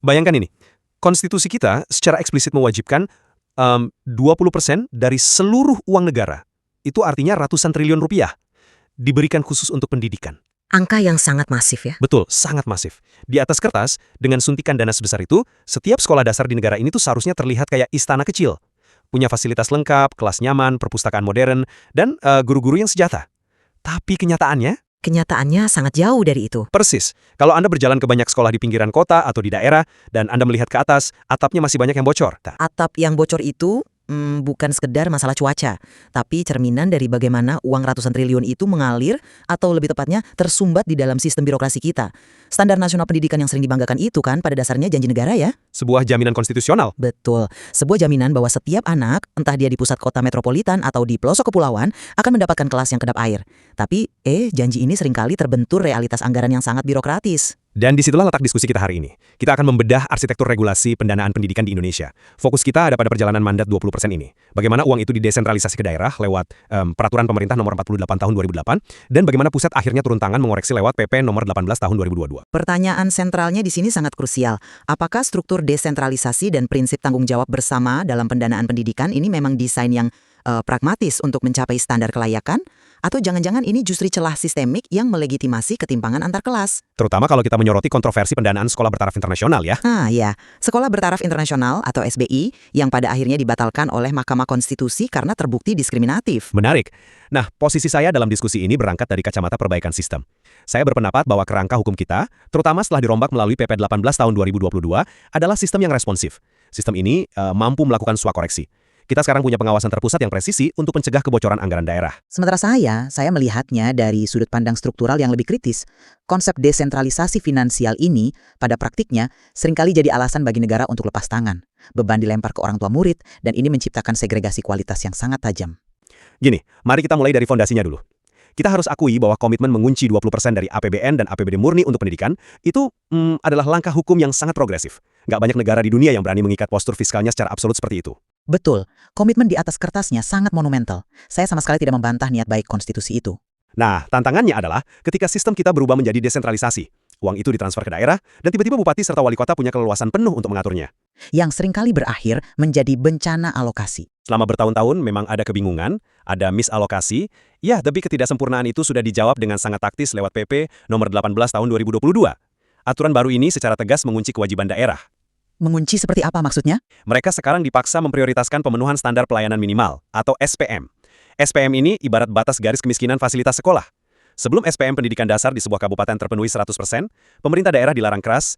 Bayangkan ini, konstitusi kita secara eksplisit mewajibkan 20% dari seluruh uang negara. Itu artinya ratusan triliun rupiah diberikan khusus untuk pendidikan. Angka yang sangat masif ya. Betul, sangat masif. Di atas kertas, dengan suntikan dana sebesar itu, setiap sekolah dasar di negara ini tuh seharusnya terlihat kayak istana kecil. Punya fasilitas lengkap, kelas nyaman, perpustakaan modern, dan guru-guru yang sejata. Tapi kenyataannya? Kenyataannya sangat jauh dari itu. Persis. Kalau Anda berjalan ke banyak sekolah di pinggiran kota atau di daerah, dan Anda melihat ke atas, atapnya masih banyak yang bocor. Atap yang bocor itu bukan sekedar masalah cuaca, tapi cerminan dari bagaimana uang ratusan triliun itu mengalir, atau lebih tepatnya tersumbat di dalam sistem birokrasi kita. Standar nasional pendidikan yang sering dibanggakan itu kan pada dasarnya janji negara ya? Sebuah jaminan konstitusional. Betul. Sebuah jaminan bahwa setiap anak, entah dia di pusat kota metropolitan atau di pelosok kepulauan, akan mendapatkan kelas yang kedap air. Tapi, janji ini seringkali terbentur realitas anggaran yang sangat birokratis. Dan disitulah letak diskusi kita hari ini. Kita akan membedah arsitektur regulasi pendanaan pendidikan di Indonesia. Fokus kita ada pada perjalanan mandat 20% ini. Bagaimana uang itu didesentralisasi ke daerah lewat Peraturan Pemerintah Nomor 48 Tahun 2008, dan bagaimana pusat akhirnya turun tangan mengoreksi lewat PP Nomor 18 Tahun 2022. Pertanyaan sentralnya di sini sangat krusial. Apakah struktur desentralisasi dan prinsip tanggung jawab bersama dalam pendanaan pendidikan ini memang desain yang pragmatis untuk mencapai standar kelayakan? Atau jangan-jangan ini justru celah sistemik yang melegitimasi ketimpangan antar kelas? Terutama kalau kita menyoroti kontroversi pendanaan sekolah bertaraf internasional ya. Ya. Sekolah bertaraf internasional atau SBI yang pada akhirnya dibatalkan oleh Mahkamah Konstitusi karena terbukti diskriminatif. Menarik. Nah, posisi saya dalam diskusi ini berangkat dari kacamata perbaikan sistem. Saya berpendapat bahwa kerangka hukum kita, terutama setelah dirombak melalui PP 18 tahun 2022, adalah sistem yang responsif. Sistem ini mampu melakukan swakoreksi. Kita sekarang punya pengawasan terpusat yang presisi untuk mencegah kebocoran anggaran daerah. Sementara saya melihatnya dari sudut pandang struktural yang lebih kritis. Konsep desentralisasi finansial ini, pada praktiknya, seringkali jadi alasan bagi negara untuk lepas tangan. Beban dilempar ke orang tua murid, dan ini menciptakan segregasi kualitas yang sangat tajam. Gini, mari kita mulai dari fondasinya dulu. Kita harus akui bahwa komitmen mengunci 20% dari APBN dan APBD murni untuk pendidikan itu adalah langkah hukum yang sangat progresif. Nggak banyak negara di dunia yang berani mengikat postur fiskalnya secara absolut seperti itu. Betul, komitmen di atas kertasnya sangat monumental. Saya sama sekali tidak membantah niat baik konstitusi itu. Nah, tantangannya adalah ketika sistem kita berubah menjadi desentralisasi. Uang itu ditransfer ke daerah, dan tiba-tiba bupati serta wali kota punya keleluasan penuh untuk mengaturnya. Yang seringkali berakhir menjadi bencana alokasi. Selama bertahun-tahun memang ada kebingungan, ada misalokasi, ya tapi ketidaksempurnaan itu sudah dijawab dengan sangat taktis lewat PP Nomor 18 Tahun 2022. Aturan baru ini secara tegas mengunci kewajiban daerah. Mengunci seperti apa maksudnya? Mereka sekarang dipaksa memprioritaskan pemenuhan standar pelayanan minimal, atau SPM. SPM ini ibarat batas garis kemiskinan fasilitas sekolah. Sebelum SPM pendidikan dasar di sebuah kabupaten terpenuhi 100%, pemerintah daerah dilarang keras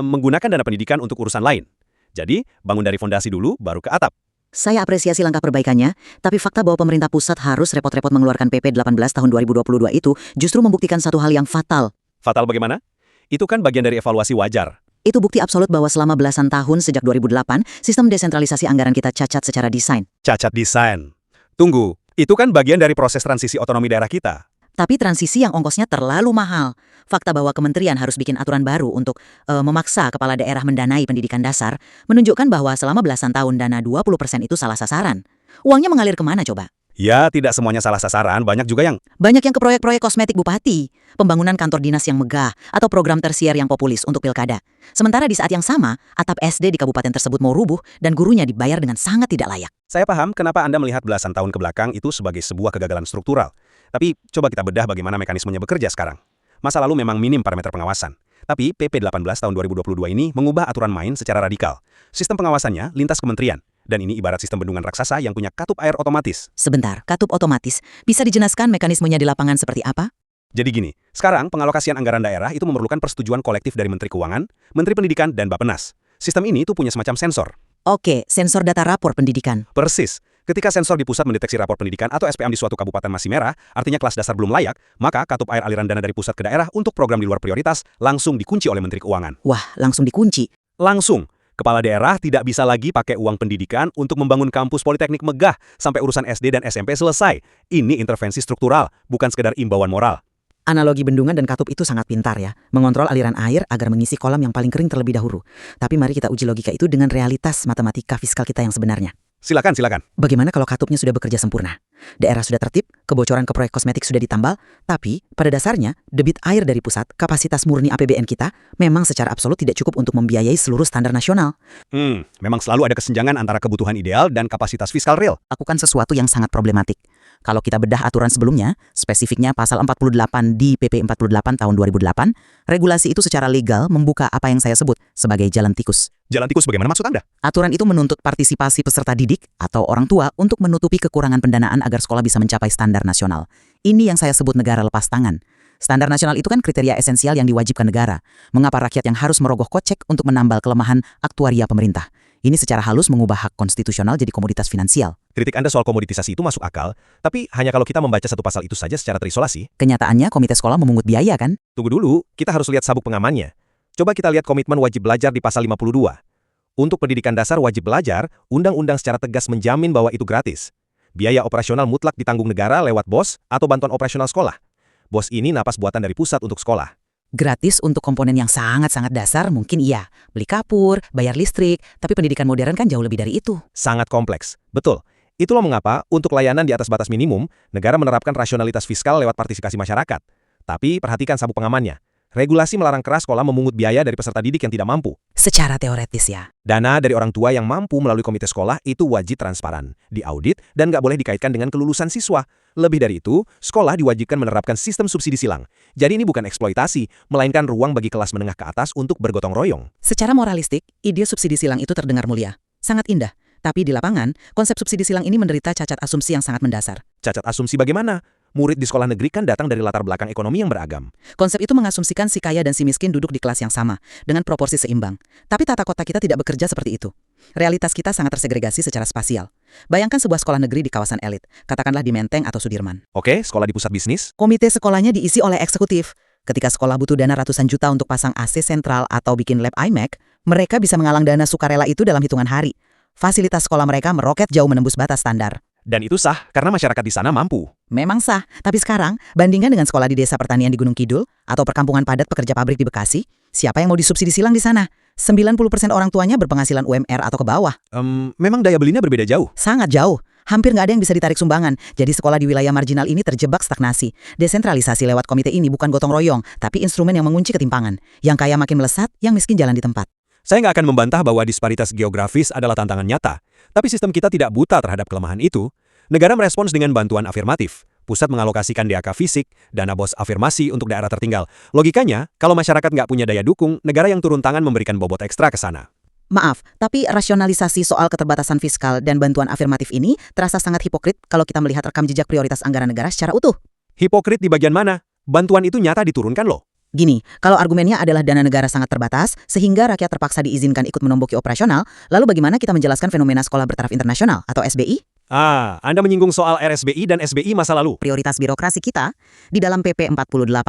menggunakan dana pendidikan untuk urusan lain. Jadi, bangun dari fondasi dulu, baru ke atap. Saya apresiasi langkah perbaikannya, tapi fakta bahwa pemerintah pusat harus repot-repot mengeluarkan PP 18 tahun 2022 itu justru membuktikan satu hal yang fatal. Fatal bagaimana? Itu kan bagian dari evaluasi wajar. Itu bukti absolut bahwa selama belasan tahun sejak 2008, sistem desentralisasi anggaran kita cacat secara desain. Cacat desain. Tunggu, itu kan bagian dari proses transisi otonomi daerah kita. Tapi transisi yang ongkosnya terlalu mahal. Fakta bahwa kementerian harus bikin aturan baru untuk memaksa kepala daerah mendanai pendidikan dasar menunjukkan bahwa selama belasan tahun dana 20% itu salah sasaran. Uangnya mengalir kemana coba? Ya, tidak semuanya salah sasaran, banyak yang ke proyek-proyek kosmetik bupati, pembangunan kantor dinas yang megah, atau program tersier yang populis untuk pilkada. Sementara di saat yang sama, atap SD di kabupaten tersebut mau rubuh dan gurunya dibayar dengan sangat tidak layak. Saya paham kenapa Anda melihat belasan tahun ke belakang itu sebagai sebuah kegagalan struktural. Tapi coba kita bedah bagaimana mekanismenya bekerja sekarang. Masa lalu memang minim parameter pengawasan. Tapi PP 18 tahun 2022 ini mengubah aturan main secara radikal. Sistem pengawasannya lintas kementerian. Dan ini ibarat sistem bendungan raksasa yang punya katup air otomatis. Sebentar, katup otomatis. Bisa dijelaskan mekanismenya di lapangan seperti apa? Jadi gini, sekarang pengalokasian anggaran daerah itu memerlukan persetujuan kolektif dari Menteri Keuangan, Menteri Pendidikan, dan Bappenas. Sistem ini tuh punya semacam sensor. Oke, sensor data rapor pendidikan. Persis. Ketika sensor di pusat mendeteksi rapor pendidikan atau SPM di suatu kabupaten masih merah, artinya kelas dasar belum layak, maka katup air aliran dana dari pusat ke daerah untuk program di luar prioritas langsung dikunci oleh Menteri Keuangan. Wah, langsung dikunci. Langsung. Kepala daerah tidak bisa lagi pakai uang pendidikan untuk membangun kampus politeknik megah sampai urusan SD dan SMP selesai. Ini intervensi struktural, bukan sekedar imbauan moral. Analogi bendungan dan katup itu sangat pintar ya, mengontrol aliran air agar mengisi kolam yang paling kering terlebih dahulu. Tapi mari kita uji logika itu dengan realitas matematika fiskal kita yang sebenarnya. Silakan. Bagaimana kalau katupnya sudah bekerja sempurna? Daerah sudah tertib, kebocoran ke proyek kosmetik sudah ditambal, tapi pada dasarnya debit air dari pusat, kapasitas murni APBN kita, memang secara absolut tidak cukup untuk membiayai seluruh standar nasional. Memang selalu ada kesenjangan antara kebutuhan ideal dan kapasitas fiskal real. Lakukan sesuatu yang sangat problematik. Kalau kita bedah aturan sebelumnya, spesifiknya pasal 48 di PP 48 tahun 2008, regulasi itu secara legal membuka apa yang saya sebut sebagai jalan tikus. Jalan tikus bagaimana maksud Anda? Aturan itu menuntut partisipasi peserta didik atau orang tua untuk menutupi kekurangan pendanaan agar sekolah bisa mencapai standar nasional. Ini yang saya sebut negara lepas tangan. Standar nasional itu kan kriteria esensial yang diwajibkan negara. Mengapa rakyat yang harus merogoh kocek untuk menambal kelemahan aktuaria pemerintah? Ini secara halus mengubah hak konstitusional jadi komoditas finansial. Kritik Anda soal komoditisasi itu masuk akal, tapi hanya kalau kita membaca satu pasal itu saja secara terisolasi. Kenyataannya komite sekolah memungut biaya kan? Tunggu dulu, kita harus lihat sabuk pengamannya. Coba kita lihat komitmen wajib belajar di pasal 52. Untuk pendidikan dasar wajib belajar, undang-undang secara tegas menjamin bahwa itu gratis. Biaya operasional mutlak ditanggung negara lewat BOS atau bantuan operasional sekolah. BOS ini napas buatan dari pusat untuk sekolah. Gratis untuk komponen yang sangat-sangat dasar mungkin iya. Beli kapur, bayar listrik, tapi pendidikan modern kan jauh lebih dari itu. Sangat kompleks. Betul. Itulah mengapa untuk layanan di atas batas minimum, negara menerapkan rasionalitas fiskal lewat partisipasi masyarakat. Tapi perhatikan sabuk pengamannya. Regulasi melarang keras sekolah memungut biaya dari peserta didik yang tidak mampu. Secara teoretis ya. Dana dari orang tua yang mampu melalui komite sekolah itu wajib transparan, diaudit, dan nggak boleh dikaitkan dengan kelulusan siswa. Lebih dari itu, sekolah diwajibkan menerapkan sistem subsidi silang. Jadi ini bukan eksploitasi, melainkan ruang bagi kelas menengah ke atas untuk bergotong royong. Secara moralistik, ide subsidi silang itu terdengar mulia. Sangat indah. Tapi di lapangan, konsep subsidi silang ini menderita cacat asumsi yang sangat mendasar. Cacat asumsi bagaimana? Murid di sekolah negeri kan datang dari latar belakang ekonomi yang beragam. Konsep itu mengasumsikan si kaya dan si miskin duduk di kelas yang sama, dengan proporsi seimbang. Tapi tata kota kita tidak bekerja seperti itu. Realitas kita sangat tersegregasi secara spasial. Bayangkan sebuah sekolah negeri di kawasan elit, katakanlah di Menteng atau Sudirman. Oke, sekolah di pusat bisnis? Komite sekolahnya diisi oleh eksekutif. Ketika sekolah butuh dana ratusan juta untuk pasang AC sentral atau bikin lab iMac, mereka bisa mengalang dana sukarela itu dalam hitungan hari. Fasilitas sekolah mereka meroket jauh menembus batas standar. Dan itu sah karena masyarakat di sana mampu. Memang sah, tapi sekarang, bandingkan dengan sekolah di desa pertanian di Gunung Kidul atau perkampungan padat pekerja pabrik di Bekasi, siapa yang mau disubsidi silang di sana? 90% orang tuanya berpenghasilan UMR atau ke bawah. Memang daya belinya berbeda jauh. Sangat jauh. Hampir nggak ada yang bisa ditarik sumbangan. Jadi sekolah di wilayah marginal ini terjebak stagnasi. Desentralisasi lewat komite ini bukan gotong royong, tapi instrumen yang mengunci ketimpangan. Yang kaya makin melesat, yang miskin jalan di tempat. Saya nggak akan membantah bahwa disparitas geografis adalah tantangan nyata. Tapi sistem kita tidak buta terhadap kelemahan itu. Negara merespons dengan bantuan afirmatif. Pusat mengalokasikan DAK fisik, dana BOS afirmasi untuk daerah tertinggal. Logikanya, kalau masyarakat nggak punya daya dukung, negara yang turun tangan memberikan bobot ekstra ke sana. Maaf, tapi rasionalisasi soal keterbatasan fiskal dan bantuan afirmatif ini terasa sangat hipokrit kalau kita melihat rekam jejak prioritas anggaran negara secara utuh. Hipokrit di bagian mana? Bantuan itu nyata diturunkan loh. Gini, kalau argumennya adalah dana negara sangat terbatas, sehingga rakyat terpaksa diizinkan ikut menomboki operasional, lalu bagaimana kita menjelaskan fenomena sekolah bertaraf internasional atau SBI? Anda menyinggung soal RSBI dan SBI masa lalu. Prioritas birokrasi kita, di dalam PP 48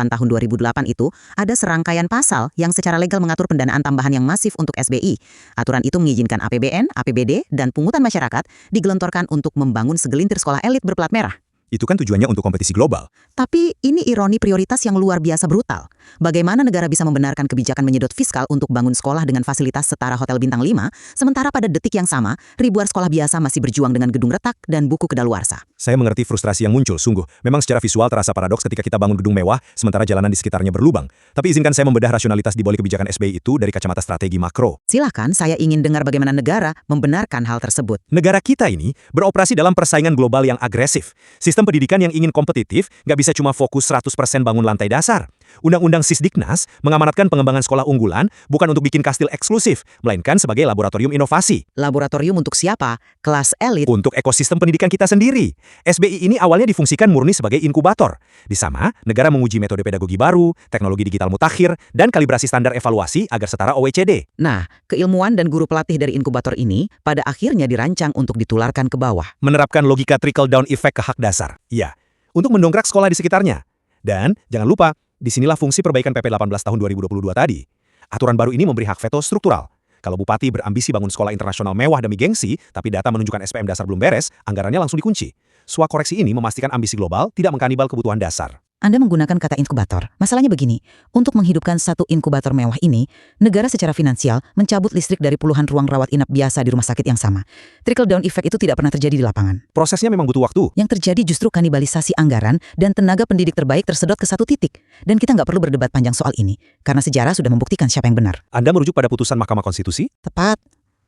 tahun 2008 itu, ada serangkaian pasal yang secara legal mengatur pendanaan tambahan yang masif untuk SBI. Aturan itu mengizinkan APBN, APBD, dan pungutan masyarakat digelontorkan untuk membangun segelintir sekolah elit berplat merah. Itu kan tujuannya untuk kompetisi global. Tapi ini ironi prioritas yang luar biasa brutal. Bagaimana negara bisa membenarkan kebijakan menyedot fiskal untuk bangun sekolah dengan fasilitas setara hotel bintang 5, sementara pada detik yang sama, ribuan sekolah biasa masih berjuang dengan gedung retak dan buku kedaluarsa. Saya mengerti frustrasi yang muncul, sungguh. Memang secara visual terasa paradoks ketika kita bangun gedung mewah, sementara jalanan di sekitarnya berlubang. Tapi izinkan saya membedah rasionalitas di balik kebijakan SBI itu dari kacamata strategi makro. Silakan, saya ingin dengar bagaimana negara membenarkan hal tersebut. Negara kita ini beroperasi dalam persaingan global yang agresif. Sistem pendidikan yang ingin kompetitif nggak bisa cuma fokus 100% bangun lantai dasar. Undang-undang Sisdiknas mengamanatkan pengembangan sekolah unggulan bukan untuk bikin kastil eksklusif, melainkan sebagai laboratorium inovasi. Laboratorium untuk siapa? Kelas elit. Untuk ekosistem pendidikan kita sendiri. SBI ini awalnya difungsikan murni sebagai inkubator. Di sana, negara menguji metode pedagogi baru, teknologi digital mutakhir, dan kalibrasi standar evaluasi agar setara OECD. Nah, keilmuan dan guru pelatih dari inkubator ini pada akhirnya dirancang untuk ditularkan ke bawah. Menerapkan logika trickle-down effect ke hak dasar. Iya, untuk mendongkrak sekolah di sekitarnya. Dan, jangan lupa, disinilah fungsi perbaikan PP 18 tahun 2022 tadi. Aturan baru ini memberi hak veto struktural. Kalau bupati berambisi bangun sekolah internasional mewah demi gengsi, tapi data menunjukkan SPM dasar belum beres, anggarannya langsung dikunci. Swak koreksi ini memastikan ambisi global tidak mengkanibal kebutuhan dasar. Anda menggunakan kata inkubator. Masalahnya begini, untuk menghidupkan satu inkubator mewah ini, negara secara finansial mencabut listrik dari puluhan ruang rawat inap biasa di rumah sakit yang sama. Trickle down effect itu tidak pernah terjadi di lapangan. Prosesnya memang butuh waktu. Yang terjadi justru kanibalisasi anggaran dan tenaga pendidik terbaik tersedot ke satu titik. Dan kita nggak perlu berdebat panjang soal ini, karena sejarah sudah membuktikan siapa yang benar. Anda merujuk pada putusan Mahkamah Konstitusi? Tepat.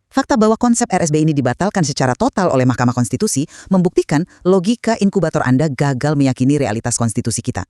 Fakta bahwa konsep RSB ini dibatalkan secara total oleh Mahkamah Konstitusi membuktikan logika inkubator Anda gagal meyakini realitas konstitusi kita.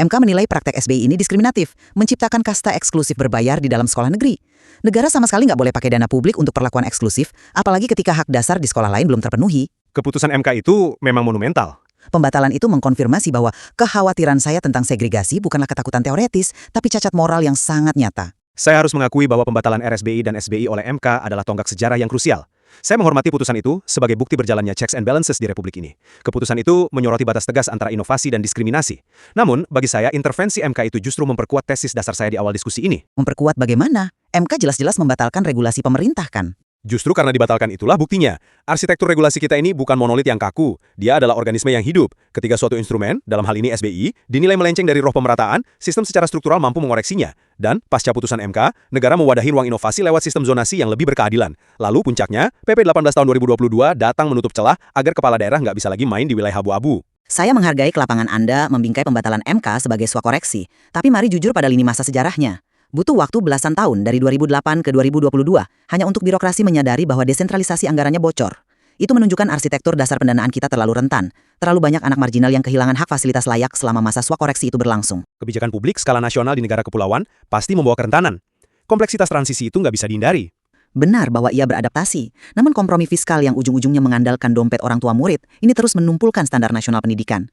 MK menilai praktek SBY ini diskriminatif, menciptakan kasta eksklusif berbayar di dalam sekolah negeri. Negara sama sekali nggak boleh pakai dana publik untuk perlakuan eksklusif, apalagi ketika hak dasar di sekolah lain belum terpenuhi. Keputusan MK itu memang monumental. Pembatalan itu mengkonfirmasi bahwa kekhawatiran saya tentang segregasi bukanlah ketakutan teoretis, tapi cacat moral yang sangat nyata. Saya harus mengakui bahwa pembatalan RSBI dan SBI oleh MK adalah tonggak sejarah yang krusial. Saya menghormati putusan itu sebagai bukti berjalannya checks and balances di Republik ini. Keputusan itu menyoroti batas tegas antara inovasi dan diskriminasi. Namun, bagi saya, intervensi MK itu justru memperkuat tesis dasar saya di awal diskusi ini. Memperkuat bagaimana? MK jelas-jelas membatalkan regulasi pemerintah kan? Justru karena dibatalkan itulah buktinya. Arsitektur regulasi kita ini bukan monolit yang kaku. Dia adalah organisme yang hidup. Ketika suatu instrumen, dalam hal ini SBI, dinilai melenceng dari roh pemerataan, sistem secara struktural mampu mengoreksinya. Dan, pasca putusan MK, negara mewadahi ruang inovasi lewat sistem zonasi yang lebih berkeadilan. Lalu puncaknya, PP 18 tahun 2022 datang menutup celah agar kepala daerah nggak bisa lagi main di wilayah abu-abu. Saya menghargai kelapangan Anda membingkai pembatalan MK sebagai sebuah koreksi. Tapi mari jujur pada lini masa sejarahnya. Butuh waktu belasan tahun dari 2008 ke 2022 hanya untuk birokrasi menyadari bahwa desentralisasi anggarannya bocor. Itu menunjukkan arsitektur dasar pendanaan kita terlalu rentan. Terlalu banyak anak marginal yang kehilangan hak fasilitas layak selama masa swakoreksi itu berlangsung. Kebijakan publik skala nasional di negara kepulauan pasti membawa kerentanan. Kompleksitas transisi itu nggak bisa dihindari. Benar bahwa ia beradaptasi, namun kompromi fiskal yang ujung-ujungnya mengandalkan dompet orang tua murid ini terus menumpulkan standar nasional pendidikan.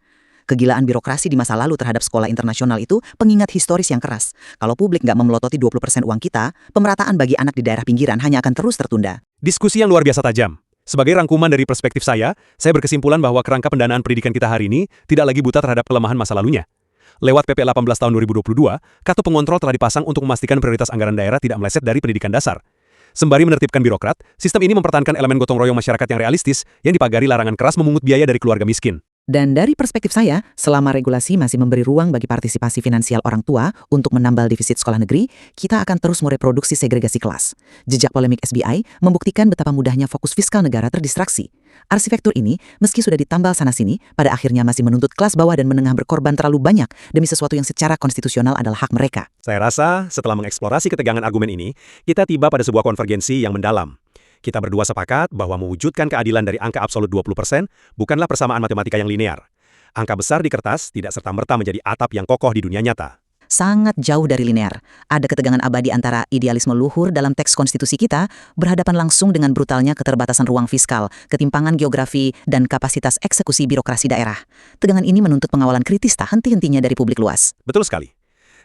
Kegilaan birokrasi di masa lalu terhadap sekolah internasional itu pengingat historis yang keras. Kalau publik nggak memelototi 20% uang kita, pemerataan bagi anak di daerah pinggiran hanya akan terus tertunda. Diskusi yang luar biasa tajam. Sebagai rangkuman dari perspektif saya berkesimpulan bahwa kerangka pendanaan pendidikan kita hari ini tidak lagi buta terhadap kelemahan masa lalunya. Lewat PP 18 tahun 2022, kartu pengontrol telah dipasang untuk memastikan prioritas anggaran daerah tidak meleset dari pendidikan dasar. Sembari menertibkan birokrat, sistem ini mempertahankan elemen gotong royong masyarakat yang realistis yang dipagari larangan keras memungut biaya dari keluarga miskin. Dan dari perspektif saya, selama regulasi masih memberi ruang bagi partisipasi finansial orang tua untuk menambal defisit sekolah negeri, kita akan terus mereproduksi segregasi kelas. Jejak polemik SBI membuktikan betapa mudahnya fokus fiskal negara terdistraksi. Arsitektur ini, meski sudah ditambal sana-sini, pada akhirnya masih menuntut kelas bawah dan menengah berkorban terlalu banyak demi sesuatu yang secara konstitusional adalah hak mereka. Saya rasa, setelah mengeksplorasi ketegangan argumen ini, kita tiba pada sebuah konvergensi yang mendalam. Kita berdua sepakat bahwa mewujudkan keadilan dari angka absolut 20% bukanlah persamaan matematika yang linear. Angka besar di kertas tidak serta-merta menjadi atap yang kokoh di dunia nyata. Sangat jauh dari linear. Ada ketegangan abadi antara idealisme luhur dalam teks konstitusi kita berhadapan langsung dengan brutalnya keterbatasan ruang fiskal, ketimpangan geografi, dan kapasitas eksekusi birokrasi daerah. Tegangan ini menuntut pengawalan kritis tak henti-hentinya dari publik luas. Betul sekali.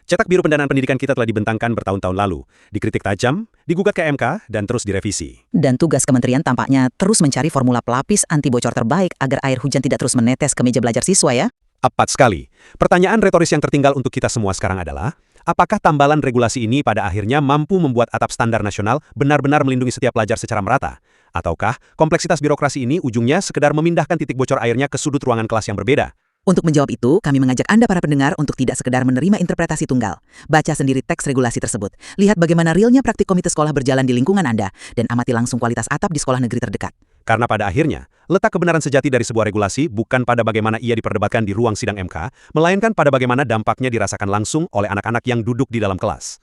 Cetak biru pendanaan pendidikan kita telah dibentangkan bertahun-tahun lalu, dikritik tajam, digugat ke MK, dan terus direvisi. Dan tugas kementerian tampaknya terus mencari formula pelapis anti bocor terbaik agar air hujan tidak terus menetes ke meja belajar siswa ya. Tepat sekali. Pertanyaan retoris yang tertinggal untuk kita semua sekarang adalah, apakah tambalan regulasi ini pada akhirnya mampu membuat atap standar nasional benar-benar melindungi setiap pelajar secara merata? Ataukah kompleksitas birokrasi ini ujungnya sekedar memindahkan titik bocor airnya ke sudut ruangan kelas yang berbeda? Untuk menjawab itu, kami mengajak Anda para pendengar untuk tidak sekedar menerima interpretasi tunggal. Baca sendiri teks regulasi tersebut. Lihat bagaimana realnya praktik komite sekolah berjalan di lingkungan Anda, dan amati langsung kualitas atap di sekolah negeri terdekat. Karena pada akhirnya, letak kebenaran sejati dari sebuah regulasi bukan pada bagaimana ia diperdebatkan di ruang sidang MK, melainkan pada bagaimana dampaknya dirasakan langsung oleh anak-anak yang duduk di dalam kelas.